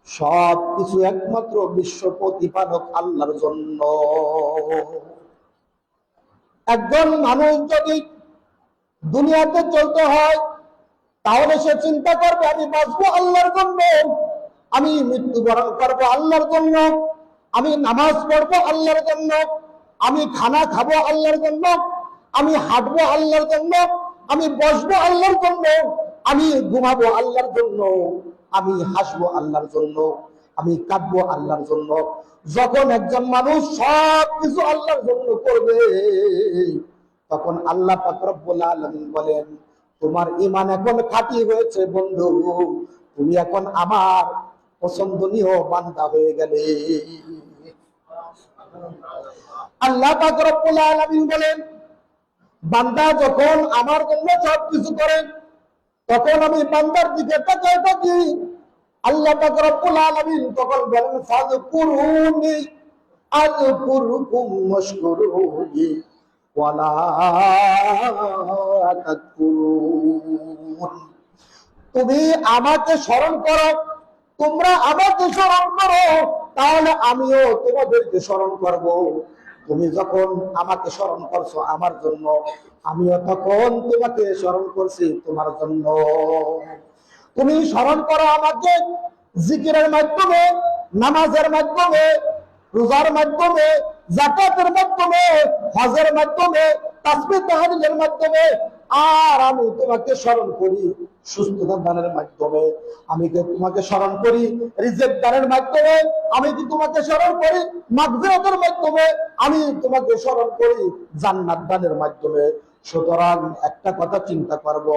সব কিছু একমাত্র বিশ্ব প্রতিপালক আল্লাহর জন্য। একজন মানুষ যদি দুনিয়াতে চলতে হয় তাহলে সে চিন্তা করবে আমি বাঁচবো আল্লাহর জন্য, আমি মৃত্যুবরণ করবো আল্লাহর জন্য, আমি নামাজ পড়বো আল্লাহর জন্য, আমি খানা খাবো আল্লাহর জন্য, আমি হাঁটবো আল্লাহর জন্য, আমি বসবো আল্লাহর জন্য, আমি ঘুমাবো আল্লাহর জন্য, আমি হাসবো আল্লাহর জন্য, আমি কাঁদবো আল্লাহর জন্য। যখন একজন মানুষ সব কিছু আল্লাহর জন্য করবে তখন আল্লাহ পাক রব্বুল আলামিন বলেন, তোমার ঈমান এখন খাঁটি হয়েছে বন্ধু, তুমি এখন আমার পছন্দনীয় বান্দা হয়ে গেলে। আল্লাহ পাক রব্বুল আলামিন বলেন, বান্দা যখন আমার জন্য সব কিছু করে তখন আমি বান্দার দিকে তাকাই থাকি। আল্লাহ পাক রব্বুল আলামিন তখন বলেন, ফাযকুরুনি আযকুরুকুম ওয়াশকুরুনি ওয়ালা তাকফুরুন। তুমি আমাকে স্মরণ করো, তোমরা আমাকে স্মরণ করো, তাহলে আমিও তোমাদেরকে স্মরণ করব। তুমি যখন আমাকে স্মরণ করছো আমার জন্য, আমিও তখন তোমাকে স্মরণ করছি তোমার জন্য। তুমি স্মরণ করো আমাকে জিকিরের মাধ্যমে, নামাজের মাধ্যমে, রোজার মাধ্যমে, যাকাতের মাধ্যমে, হজের মাধ্যমে, তাসবিহ তাহলিলের মাধ্যমে। আর আমি তোমাকে স্মরণ করি সুস্থতা দানের মাধ্যমে, আমি তোমাকে স্মরণ করি রিজিক দানের মাধ্যমে, আমি তোমাকে স্মরণ করি মাগফিরাতের মাধ্যমে, আমি তোমাকে স্মরণ করি জান্নাত দানের মাধ্যমে। সুতরাং একটা কথা চিন্তা করব,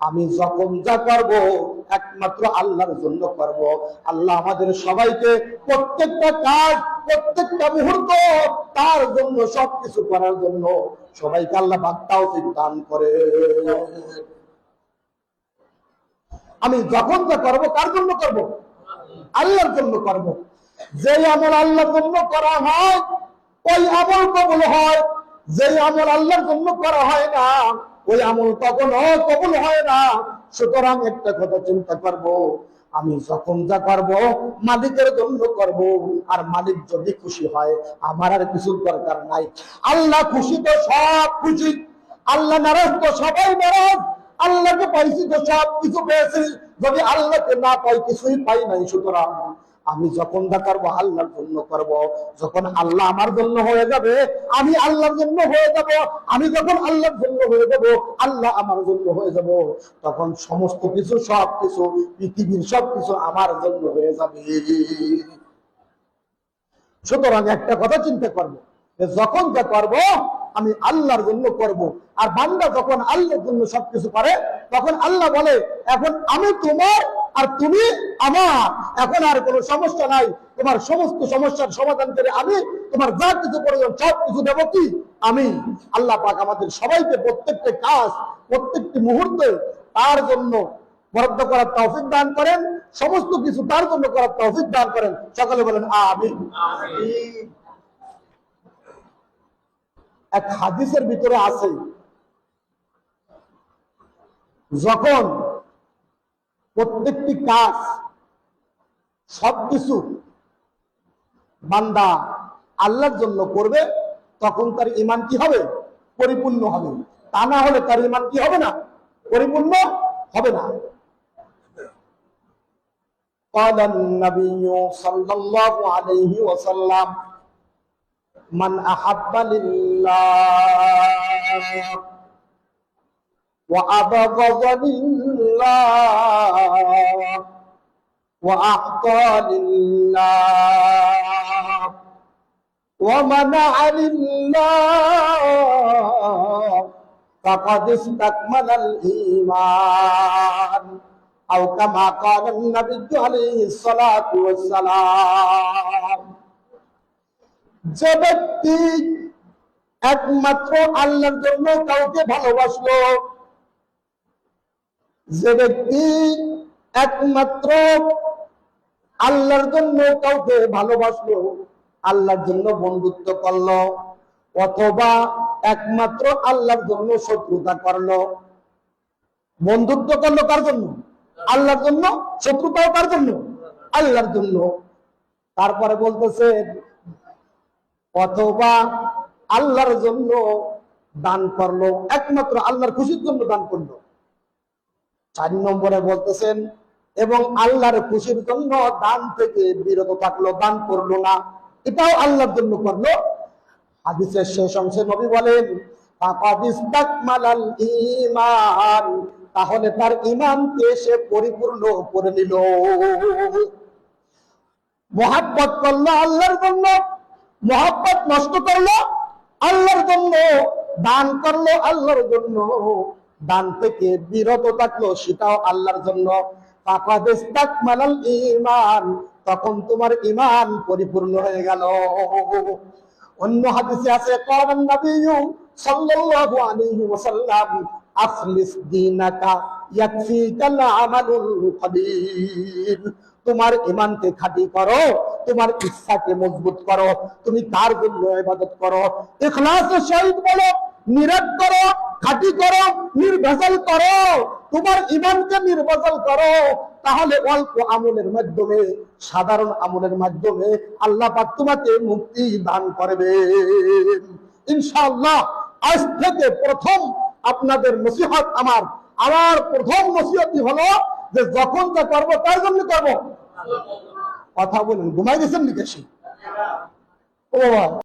আমি যখন যা করব একমাত্র আল্লাহর জন্য করব। আল্লাহ আমাদের সবাইকে প্রত্যেকটা কাজ, প্রত্যেকটা মুহূর্ত তার জন্য, সবকিছু করার জন্য সবাইকে আল্লাহ তাওফিক দান করে। আমি যখন যা করব কার জন্য করব? আল্লাহর জন্য করব। যে আমল আল্লাহর জন্য করা হয় ওই আমল কবুল হয়, যে আমল আল্লাহর জন্য করা হয় না ওই আমল কখনো কবুল হয় না। সুতরাং একটা কথা চিন্তা করব, আমি যখন যা করব মালিকের জন্য করব, আর মালিক যদি খুশি হয় আমার আর কিছু দরকার নাই। আল্লাহ খুশি তো সব খুশি, আল্লাহ নারাজ তো সবাই নারাজ। আল্লাহকে পাইছি তো সব কিছু পেয়েছি, যদি আল্লাহকে না পাই কিছুই পাই নাই। সুতরাং আমি যখন যা করবো আল্লাহর জন্য করব। যখন আল্লাহ আমার জন্য হয়ে যাবে আমি আল্লাহর জন্য হয়ে যাব, আমি যখন আল্লাহর জন্য হয়ে যাব আল্লাহ আমার জন্য হয়ে যাব, তখন সমস্ত কিছু, সব কিছু, পৃথিবীর সব কিছু আমার জন্য হয়ে যাবে। সুতরাং একটা কথা চিন্তা করব, যখন যা করব আমি আল্লাহর জন্য করব। আর বান্দা যখন আল্লাহর জন্য সবকিছু করে তখন আল্লাহ বলে, এখন আমি তোমার আর তুমি আমার, এখন আর কোনো সমস্যা নাই, তোমার সমস্ত সমস্যার সমাধান করে আমি তোমার যা কিছু প্রয়োজন সব কিছু দেবো কি আমি। আল্লাহ পাক আমাদের সবাইকে প্রত্যেকটা কাজ, প্রত্যেকটি মুহূর্তে তার জন্য বরাদ্দ করার তৌফিক দান করেন, সমস্ত কিছু তার জন্য করার তৌফিক দান করেন। সকলে বলেন আমিন। এক হাদিসের ভিতরে আছে, যখন প্রত্যেকটি কাজ, সবকিছু বান্দা আল্লাহর জন্য করবে তখন তার ঈমান কি হবে? পরিপূর্ণ হবে। তা না হলে তার ঈমান কি হবে না? পরিপূর্ণ হবে না। قال النبي صلى الله عليه وسلم من أحب لله وأبغض لله وأعطى لله ومنع لله فقد استكمل الإيمان أو كما قال النبي عليه الصلاة والسلام। যে ব্যক্তি একমাত্র আল্লাহর জন্য কাউকে ভালোবাসলো, যে ব্যক্তি একমাত্র আল্লাহর জন্য কাউকে ভালোবাসলো, আল্লাহর জন্য বন্ধুত্ব করলো, অথবা একমাত্র আল্লাহর জন্য শত্রুতা করলো। বন্ধুত্ব করলো কার জন্য? আল্লাহর জন্য। শত্রুতাও কার জন্য? আল্লাহর জন্য। তারপরে বলতেছেন অথবা আল্লাহর জন্য দান করলো, একমাত্র আল্লাহর খুশির জন্য দান করলো। 4 নম্বরে বলতেছেন এবং আল্লাহর খুশির জন্য দান থেকে বিরত থাকলো, দান করলো না, এটাও আল্লাহর জন্য করলো। হাদিসের শেষ অংশে নবী বলেন ফাকাদ ইসতাকমালাল ঈমান, তাহলে তার ঈমানকে সে পরিপূর্ণ করে নিল। মহাব্বত করলো আল্লাহর জন্য, মহাব্বত নষ্ট করলো আল্লাহর জন্য, দান করলো আল্লাহর জন্য, দান থেকে বিরত থাকলো সেটাও আল্লাহর জন্য। ফাকাদ ইসতাকমালাল ঈমান, তখন তোমার ঈমান পরিপূর্ণ হয়ে গেল। অন্য হাদিসে আছে ক্বালান নবিয়্যু সাল্লাল্লাহু আলাইহি ওয়াসাল্লাম আখলিস দীনাকা ইয়াকফিকাল আমালুল কলিল, তোমার ঈমানকে খাঁটি করো, তোমার ইচ্ছাকে মজবুত করো, তুমি তার জন্য ইবাদত করো, ইখলাসের সহিত বলো, নিরাট করো, খাঁটি করো, নির্ভেজাল করো, তোমার ঈমানকে নির্ভেজাল করো, তাহলে অল্প আমলের মাধ্যমে, সাধারণ আমলের মাধ্যমে আল্লাহ পাক তোমাকে মুক্তি দান করবে ইনশাআল্লাহ। আজ থেকে প্রথম আপনাদের নসিহত, আমার প্রথম নসিহতই হলো যে যখন যা করবো তার জন্য করবো। কথা বলেন, ঘুমাই গেছেন নাকি? ও বাবা।